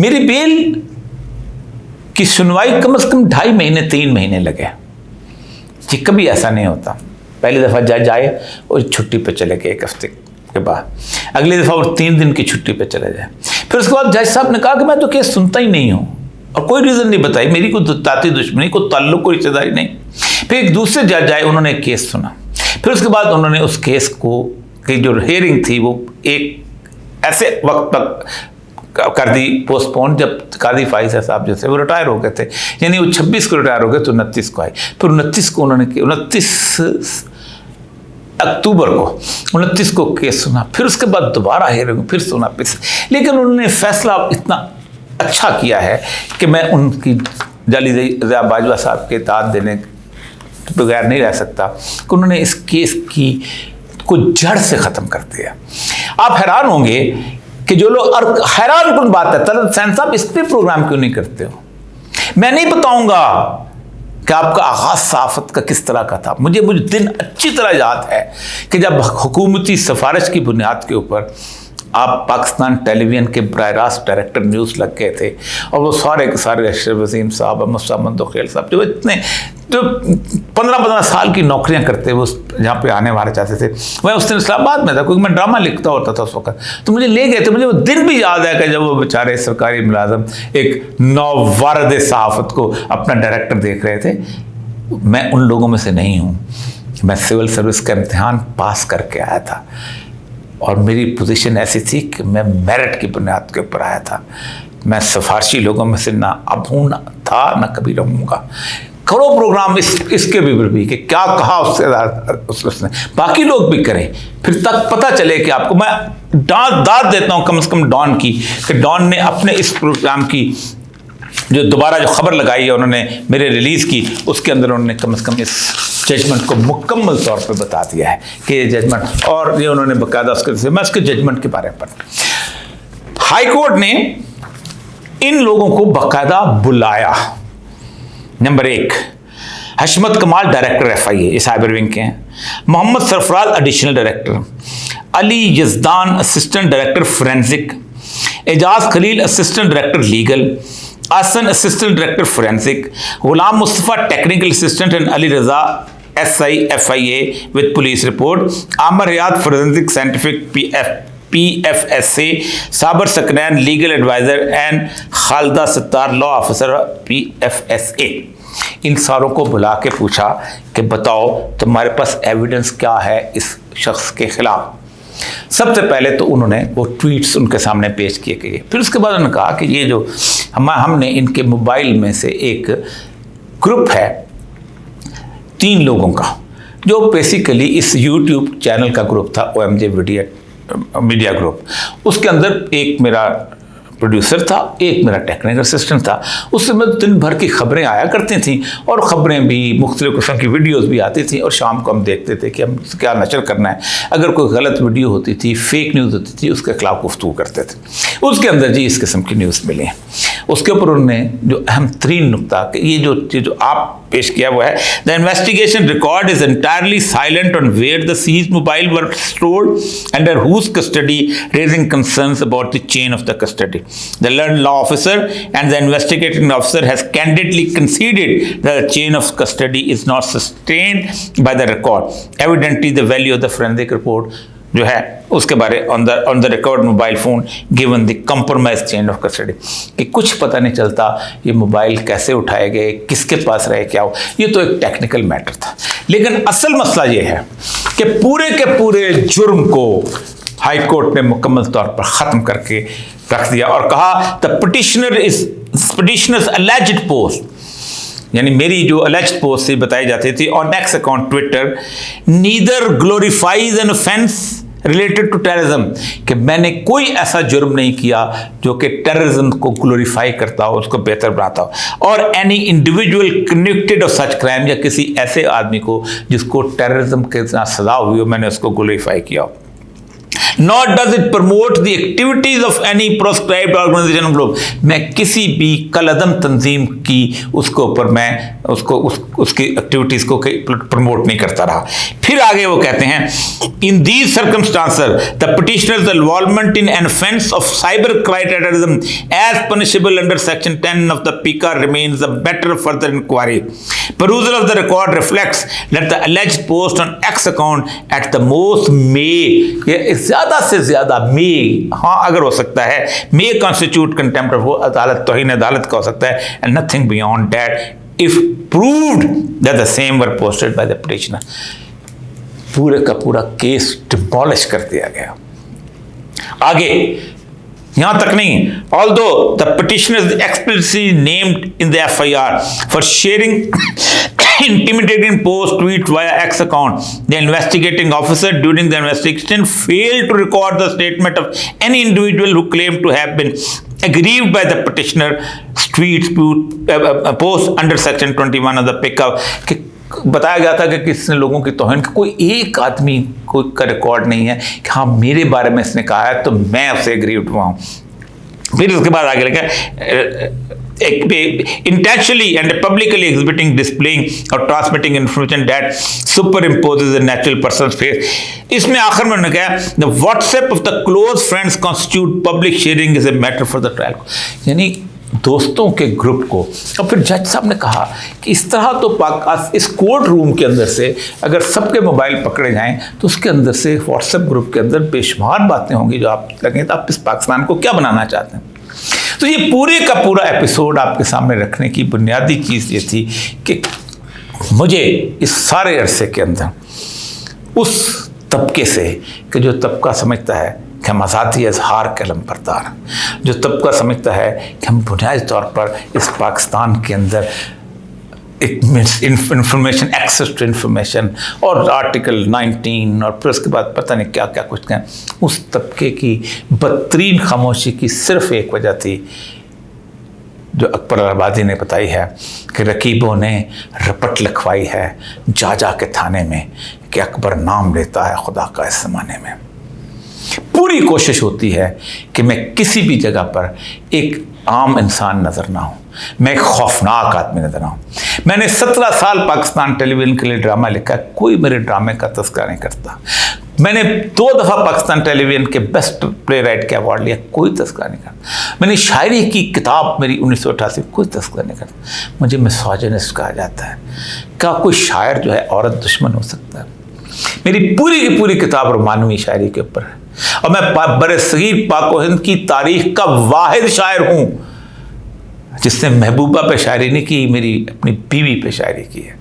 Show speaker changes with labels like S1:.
S1: मेरी बेल की सुनवाई कम से कम 2.5 महीने 3 महीने लगे। जी कभी ऐसा नहीं होता। पहली दफ़ा जज आए और छुट्टी पे चले गए 1 हफ्ते के बाद, अगली दफ़ा और 3 दिन की छुट्टी पे चले जाए। फिर उसके बाद जज साहब ने कहा कि मैं तो केस सुनता ही नहीं हूँ, और कोई रीज़न नहीं बताई, मेरी कोई जाति दुश्मनी, कोई ताल्लुक, कोई रिश्तेदारी नहीं। फिर एक दूसरे जज आए, उन्होंने एक केस सुना। फिर उसके बाद उन्होंने उस केस को की जो हियरिंग थी वो एक ऐसे वक्त तक कर दी पोस्टपोन जब काजी फाइज साहब जो थे वो रिटायर हो गए थे, यानी वो 26 को रिटायर हो गए तो 29 को आए। फिर 29 को उन्होंने 29 अक्टूबर को 29 को केस सुना। फिर उसके बाद दोबारा हियरिंग, फिर सुना, फिर। लेकिन उन्होंने फैसला इतना अच्छा किया है कि मैं उनकी जाली ज़िया बाजवा साहब के दाद देने के बगैर नहीं रह सकता कि उन्होंने इस केस की को जड़ से ख़त्म कर दिया। आप हैरान होंगे कि जो लोग, और हैरान कौन बात है, तलत हुसैन साहब इस पर प्रोग्राम क्यों नहीं करते हो? मैं नहीं बताऊंगा कि आपका आगाज़ सहाफ़त का किस तरह का था। मुझे दिन अच्छी तरह याद है कि जब हुकूमती सिफारिश की बुनियाद के ऊपर आप पाकिस्तान टेलीविज़न के बराह रास्त डायरेक्टर न्यूज़ लग गए थे, और वो सारे के सारे अशरफ वसीम साहब, मुस्तफ़ा मंदोखेल साहब, जो इतने जो 15-15 साल की नौकरियां करते वो जहाँ पे आने वाले चाहते थे। मैं उस दिन इस्लामाबाद में था, क्योंकि मैं ड्रामा लिखता होता था उस वक्त, तो मुझे ले गए थे। मुझे वो दिन भी याद है कि जब वो बेचारे सरकारी मुलाजम एक नौवारद सहाफ़त को अपना डायरेक्टर देख रहे थे। मैं उन लोगों में से नहीं हूँ। मैं सिविल सर्विस का इम्तहान पास करके आया था, और मेरी पोजीशन ऐसी थी कि मैं मेरिट की बुनियाद के ऊपर आया था। मैं सिफारशी लोगों में से ना अब हूँ, ना था, ना कभी रहूँगा। करो प्रोग्राम इसके भी कि क्या कहा उसने, बाकी लोग भी करें, फिर तक पता चले कि आपको। मैं दाद देता हूँ कम से कम डॉन की, कि डॉन ने अपने इस प्रोग्राम की जो दोबारा जो खबर लगाई है उन्होंने मेरे रिलीज़ की, उसके अंदर उन्होंने कम से कम इस जजमेंट को मुकम्मल तौर पे बता दिया है कि ये जजमेंट, और ये उन्होंने बाकायदा उसके, मैं उसके जजमेंट के बारे में पढ़ा। हाई कोर्ट ने इन लोगों को बाकायदा बुलाया। Number 1 Hashmat Kamal director FIA, ये साइबर विंग के हैं। Mohammad Sarfaraz additional director, Ali Yazdan assistant director forensic, Ejaz Khalil assistant director legal, Ahsan assistant director forensic, Ghulam Mustafa technical assistant and Ali Raza SI FIA with police report, Aamir Riyad forensic scientific PFSA, Sabir Saqlain legal adviser and Khalida Sattar law officer PFSA। इन सारों को बुला के पूछा कि बताओ तुम्हारे पास एविडेंस क्या है इस शख्स के खिलाफ। सबसे पहले तो उन्होंने वो ट्वीट्स उनके सामने पेश किए गए। फिर उसके बाद उन्होंने कहा कि ये जो हमने इनके मोबाइल में से एक ग्रुप है 3 लोगों का, जो बेसिकली इस YouTube चैनल का ग्रुप था, OMJ मीडिया ग्रुप। उसके अंदर एक मेरा प्रोड्यूसर था, एक मेरा टेक्निकल असिस्टेंट था। उससे मैं दिन भर की खबरें आया करती थी, और ख़बरें भी मुख्तलिफ़ किस्म की वीडियोस भी आती थी, और शाम को हम देखते थे कि हम क्या नशर करना है। अगर कोई गलत वीडियो होती थी, फेक न्यूज़ होती थी, उसके खिलाफ गुफ्तगू करते थे। उसके अंदर जी इस किस्म की न्यूज़ मिली है। उसके ऊपर उन्होंने जो अहम 3 नुकता, ये जो आप पेश किया वो है, the investigation record is entirely silent on where the seize mobile were stored, under whose custody, raising concerns about the chain of the custody. The learned law officer and the investigating officer has candidly conceded that the chain of custody is not sustained by the record. Evidently, the value of the forensic report जो है उसके बारे on the record mobile phone given the compromised chain of custody, कि कुछ पता नहीं चलता ये मोबाइल कैसे उठाए गए, किसके पास रहे, क्या हो। ये तो एक टेक्निकल मैटर था, लेकिन असल मसला ये है कि पूरे के पूरे जुर्म को हाई कोर्ट ने मुकम्मल तौर पर ख़त्म करके रख दिया और कहा द पिटिशनर्स alleged पोस्ट, यानी मेरी जो alleged पोस्ट थी बताई जाती थी on X account Twitter, neither glorifies an offence related to terrorism, कि मैंने कोई ऐसा जुर्म नहीं किया जो कि टेररिज्म को ग्लोरीफाई करता हो, उसको बेहतर बनाता हो, और any individual connected of such crime, या किसी ऐसे आदमी को जिसको टेररिज्म के साथ सजा हुई हो, मैंने उसको ग्लोरीफाई किया हो। Nor does it promote the activities of any proscribed organization of group, मैं किसी भी कलअदम तंजीम की उसके ऊपर मैं उसकी एक्टिविटीज़ को प्रमोट नहीं करता रहा। फिर फिर आगे वो कहते हैं in these circumstances the petitioner's involvement in an offence of cyber crime terrorism as punishable under section 10 of the PECA remains a matter further inquiry. Perusal of the record reflects that the alleged post on X account at the most may, ज्यादा से ज्यादा may, हाँ अगर हो सकता है, may constitute contempt of, वो अदालत तौहीन अदालत का हो सकता है, and nothing beyond that if proved that the same were posted by the petitioner। पूरे का पूरा केस डिमोलिश कर दिया गया। आगे यहां तक नहीं, although the petitioner is explicitly named in the FIR for sharing intimidating post tweet via X account, the investigating officer during the investigation failed to record the statement of any individual who claimed to have been aggrieved by the petitioner's post under section 21 of the PICA। बताया गया था कि किसने लोगों की तौहीन की, कोई एक आदमी कोई का रिकॉर्ड नहीं है कि हाँ मेरे बारे में इसने कहा है तो मैं उससे एग्रीव्ड हुआ हूँ। फिर उसके बाद आगे लिखा intentionally and publicly exhibiting, displaying or transmitting information that superimposes a natural person's face। इसमें आखिर में उन्होंने कहा the WhatsApp of the close friends constitute public sharing is a matter for the trial। यानी दोस्तों के ग्रुप को। और फिर जज साहब ने कहा कि इस तरह तो इस कोर्ट रूम के अंदर से अगर सबके मोबाइल पकड़े जाएं तो उसके अंदर से व्हाट्सएप ग्रुप के अंदर बेशुमार बातें होंगी जो आप लगें तो आप इस पाकिस्तान को क्या बनाना चाहते हैं। तो ये पूरे का पूरा एपिसोड आपके सामने रखने की बुनियादी चीज़ ये थी कि मुझे इस सारे अरसे के अंदर उस तबके से कि जो तबका समझता है कि हम आज़ादी इजहार के लंबरदार, जो तबका समझता है कि हम बुनियादी तौर पर इस पाकिस्तान के अंदर इंफॉर्मेशन, एक्सेस टू इंफॉर्मेशन और आर्टिकल 19 और फिर उसके बाद पता नहीं क्या क्या कुछ कहें, उस तबके की बदतरीन खामोशी की सिर्फ एक वजह थी जो अकबर आबादी ने बताई है कि रकीबों ने रपट लिखवाई है जा जा के थाने में कि अकबर नाम लेता है खुदा का इस ज़माने में। पूरी कोशिश होती है कि मैं किसी भी जगह पर एक आम इंसान नज़र ना हूँ, मैं एक खौफनाक आदमी नज़र आऊँ। मैंने 17 साल पाकिस्तान टेलीविज़न के लिए ड्रामा लिखा, कोई मेरे ड्रामे का तस्करा नहीं करता। मैंने 2 दफ़ा पाकिस्तान टेलीविज़न के बेस्ट प्ले राइट के अवार्ड लिया, कोई तस्करा नहीं करता। मैंने शायरी की किताब मेरी 1988, कोई तस्करा नहीं करता। मुझे मिसोजिनिस्ट कहा जाता है। क्या कोई शायर जो है औरत दुश्मन हो सकता है? मेरी पूरी की पूरी किताब रोमानवी शायरी के ऊपर है और मैं बरसगीर पाक हिंद की तारीख का वाहिद शायर हूँ जिसने महबूबा पे शायरी नहीं की, मेरी अपनी बीवी पे शायरी की है।